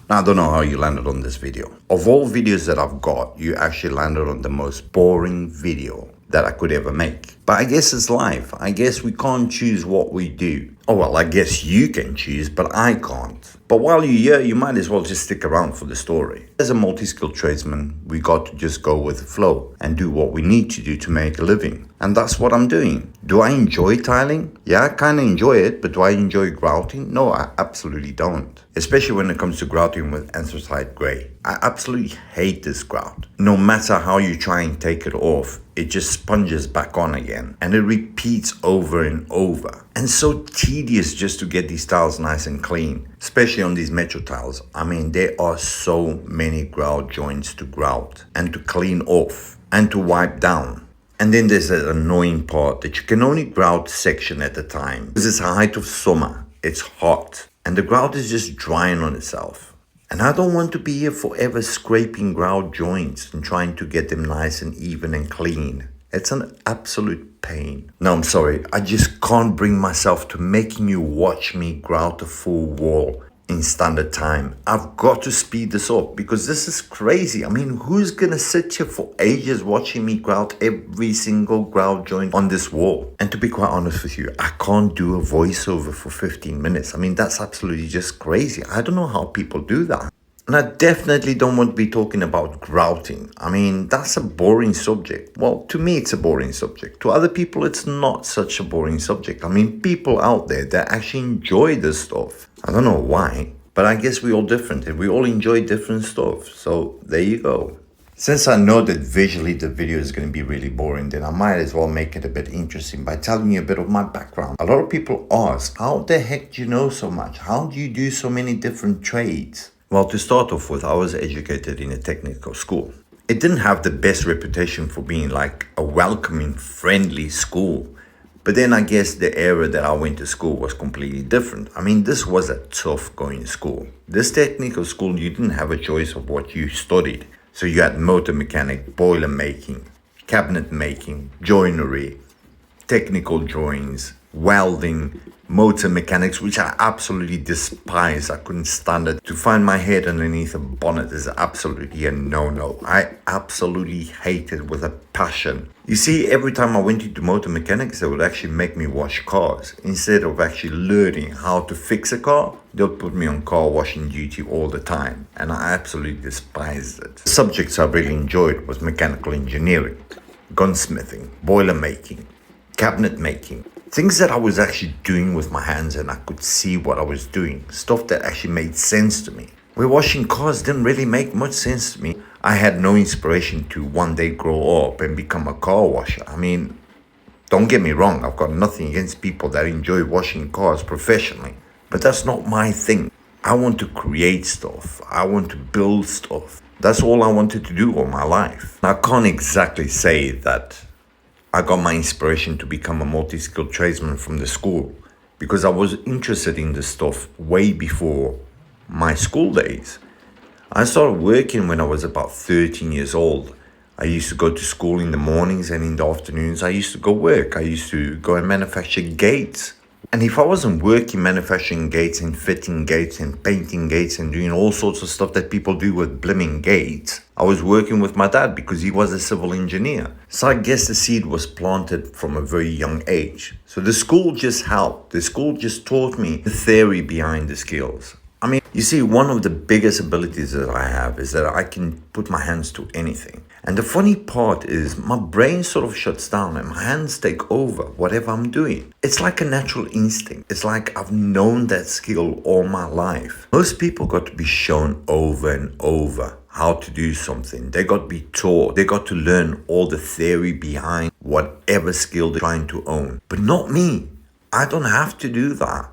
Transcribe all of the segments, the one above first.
Now, I don't know how you landed on this video. Of all videos that I've got, you actually landed on the most boring video that I could ever make. But I guess it's life. I guess we can't choose what we do. Oh well, I guess you can choose, but I can't. But while you're here, you might as well just stick around for the story. As a multi-skilled tradesman, we got to just go with the flow and do what we need to do to make a living. And that's what I'm doing. Do I enjoy tiling? Yeah, I kind of enjoy it, but do I enjoy grouting? No, I absolutely don't. Especially when it comes to grouting with anthracite grey. I absolutely hate this grout. No matter how you try and take it off, it just sponges back on again. And it repeats over and over. And so tedious just to get these tiles nice and clean. Especially on these metro tiles. I mean, there are so many grout joints to grout and to clean off and to wipe down. And then there's that annoying part that you can only grout section at a time. Because it's the height of summer, it's hot, and the grout is just drying on itself. And I don't want to be here forever scraping grout joints and trying to get them nice and even and clean. It's an absolute pain. No, I'm sorry, I just can't bring myself to making you watch me grout a full wall in standard time. I've got to speed this up because this is crazy. I mean, who's gonna sit here for ages watching me grout every single grout joint on this wall? And to be quite honest with you, I can't do a voiceover for 15 minutes. I mean, that's absolutely just crazy. I don't know how people do that. And I definitely don't want to be talking about grouting. I mean, that's a boring subject. Well, to me, it's a boring subject. To other people, it's not such a boring subject. I mean, people out there that actually enjoy this stuff. I don't know why, but I guess we're all different and we all enjoy different stuff. So there you go. Since I know that visually the video is going to be really boring, then I might as well make it a bit interesting by telling you a bit of my background. A lot of people ask, how the heck do you know so much? How do you do so many different trades? Well, to start off with, I was educated in a technical school. It didn't have the best reputation for being like a welcoming, friendly school. But then I guess the era that I went to school was completely different. I mean, this was a tough going school. This technical school, you didn't have a choice of what you studied. So you had motor mechanic, boiler making, cabinet making, joinery, technical drawings, welding, motor mechanics, which I absolutely despise. I couldn't stand it. To find my head underneath a bonnet is absolutely a no-no. I absolutely hate it with a passion. You see, every time I went into motor mechanics, they would actually make me wash cars. Instead of actually learning how to fix a car, they'll put me on car washing duty all the time. And I absolutely despised it. The subjects I really enjoyed was mechanical engineering, gunsmithing, boiler making, cabinet making. Things that I was actually doing with my hands and I could see what I was doing. Stuff that actually made sense to me. Where washing cars didn't really make much sense to me. I had no inspiration to one day grow up and become a car washer. I mean, don't get me wrong, I've got nothing against people that enjoy washing cars professionally. But that's not my thing. I want to create stuff. I want to build stuff. That's all I wanted to do all my life. I can't exactly say that I got my inspiration to become a multi-skilled tradesman from the school because I was interested in this stuff way before my school days. I started working when I was about 13 years old. I used to go to school in the mornings and in the afternoons I used to go work. I used to go and manufacture gates. And if I wasn't working manufacturing gates and fitting gates and painting gates and doing all sorts of stuff that people do with blimming gates, I was working with my dad because he was a civil engineer. So I guess the seed was planted from a very young age. So the school just helped. The school just taught me the theory behind the skills. I mean, you see, one of the biggest abilities that I have is that I can put my hands to anything. And the funny part is my brain sort of shuts down and my hands take over whatever I'm doing. It's like a natural instinct. It's like I've known that skill all my life. Most people got to be shown over and over how to do something. They got to be taught. They got to learn all the theory behind whatever skill they're trying to own. But not me. I don't have to do that.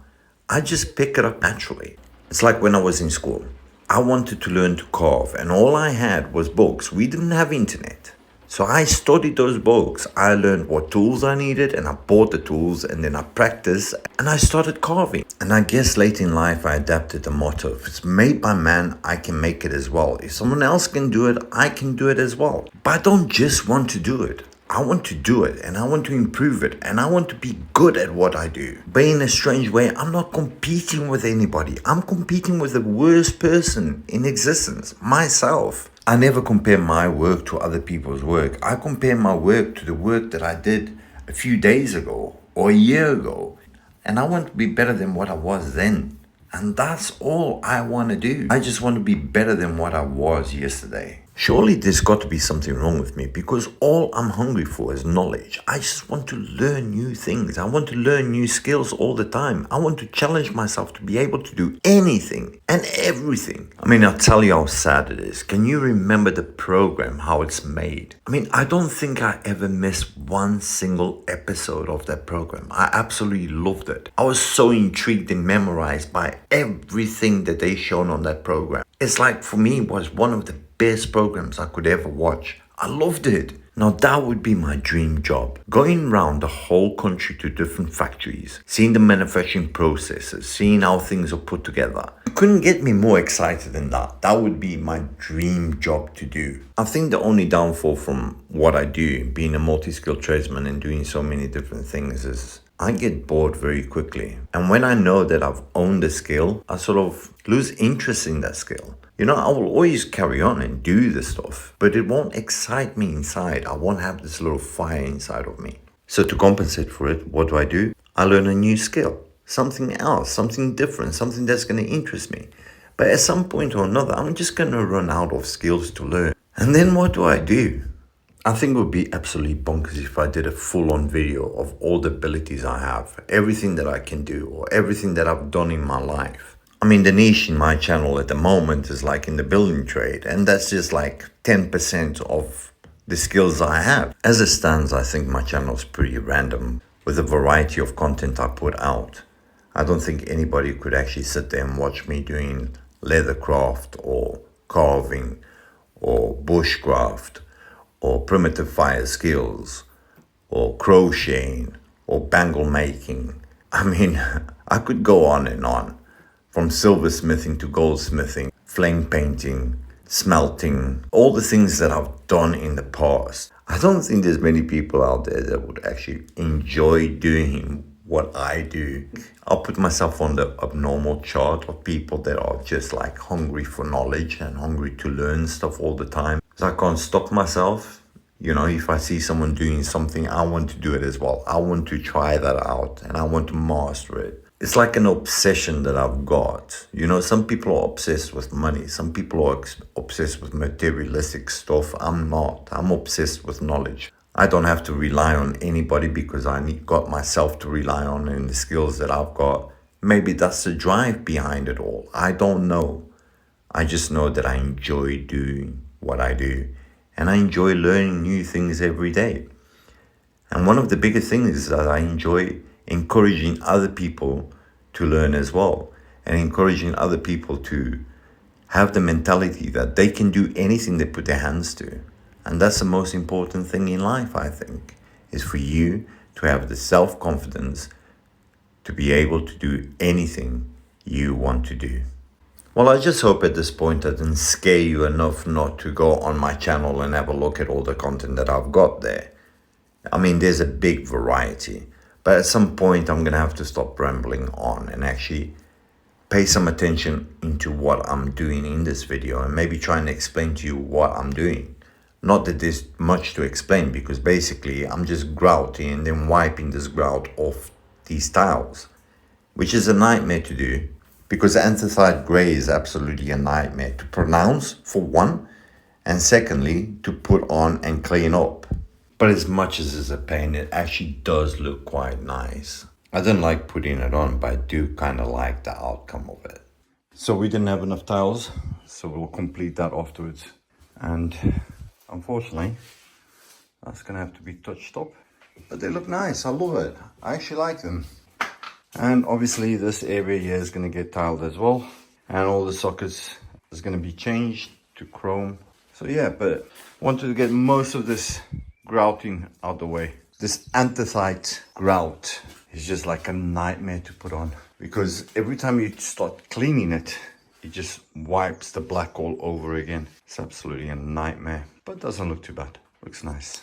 I just pick it up naturally. It's like when I was in school. I wanted to learn to carve and all I had was books. We didn't have internet. So I studied those books. I learned what tools I needed and I bought the tools and then I practiced and I started carving. And I guess late in life I adapted the motto, if it's made by man, I can make it as well. If someone else can do it, I can do it as well. But I don't just want to do it. I want to do it and I want to improve it and I want to be good at what I do. But in a strange way, I'm not competing with anybody. I'm competing with the worst person in existence, myself. I never compare my work to other people's work. I compare my work to the work that I did a few days ago or a year ago. And I want to be better than what I was then. And that's all I want to do. I just want to be better than what I was yesterday. Surely there's got to be something wrong with me because all I'm hungry for is knowledge. I just want to learn new things. I want to learn new skills all the time. I want to challenge myself to be able to do anything and everything. I mean, I'll tell you how sad it is. Can you remember the program, how it's made? I mean, I don't think I ever missed one single episode of that program. I absolutely loved it. I was so intrigued and memorized by everything that they shown on that program. It's like, for me, it was one of the best programs I could ever watch. I loved it. Now that would be my dream job. Going around the whole country to different factories, seeing the manufacturing processes, seeing how things are put together. You couldn't get me more excited than that. That would be my dream job to do. I think the only downfall from what I do, being a multi-skilled tradesman and doing so many different things, is I get bored very quickly. And when I know that I've owned a skill, I sort of lose interest in that skill. You know, I will always carry on and do this stuff, but it won't excite me inside. I won't have this little fire inside of me. So to compensate for it, what do? I learn a new skill, something else, something different, something that's going to interest me. But at some point or another, I'm just going to run out of skills to learn. And then what do? I think it would be absolutely bonkers if I did a full-on video of all the abilities I have, everything that I can do, or everything that I've done in my life. I mean, the niche in my channel at the moment is like in the building trade, and that's just like 10% of the skills I have. As it stands, I think my channel is pretty random with the variety of content I put out. I don't think anybody could actually sit there and watch me doing leather craft or carving or bushcraft or primitive fire skills or crocheting or bangle making. I mean, I could go on and on. From silversmithing to goldsmithing, flame painting, smelting, all the things that I've done in the past. I don't think there's many people out there that would actually enjoy doing what I do. I'll put myself on the abnormal chart of people that are just like hungry for knowledge and hungry to learn stuff all the time. So I can't stop myself. You know, if I see someone doing something, I want to do it as well. I want to try that out and I want to master it. It's like an obsession that I've got. You know, some people are obsessed with money. Some people are obsessed with materialistic stuff. I'm not. I'm obsessed with knowledge. I don't have to rely on anybody because got myself to rely on and the skills that I've got. Maybe that's the drive behind it all. I don't know. I just know that I enjoy doing what I do. And I enjoy learning new things every day. And one of the biggest things is that I enjoy encouraging other people to learn as well, and encouraging other people to have the mentality that they can do anything they put their hands to. And that's the most important thing in life, I think, is for you to have the self-confidence to be able to do anything you want to do. Well, I just hope at this point I didn't scare you enough not to go on my channel and have a look at all the content that I've got there. I mean, there's a big variety. But at some point, I'm going to have to stop rambling on and actually pay some attention into what I'm doing in this video and maybe try and explain to you what I'm doing. Not that there's much to explain because basically I'm just grouting and then wiping this grout off these tiles, which is a nightmare to do because anthracite grey is absolutely a nightmare to pronounce, for one, and secondly, to put on and clean up. But as much as it's a pain, it actually does look quite nice. I didn't like putting it on, but I do kind of like the outcome of it. So we didn't have enough tiles, so we'll complete that afterwards. And unfortunately, that's going to have to be touched up. But they look nice, I love it. I actually like them. And obviously this area here is going to get tiled as well. And all the sockets is going to be changed to chrome. So yeah, but wanted to get most of this grouting out the way. This anthracite grout is just like a nightmare to put on because every time you start cleaning it, it just wipes the black all over again. It's absolutely a nightmare, but it doesn't look too bad. Looks nice.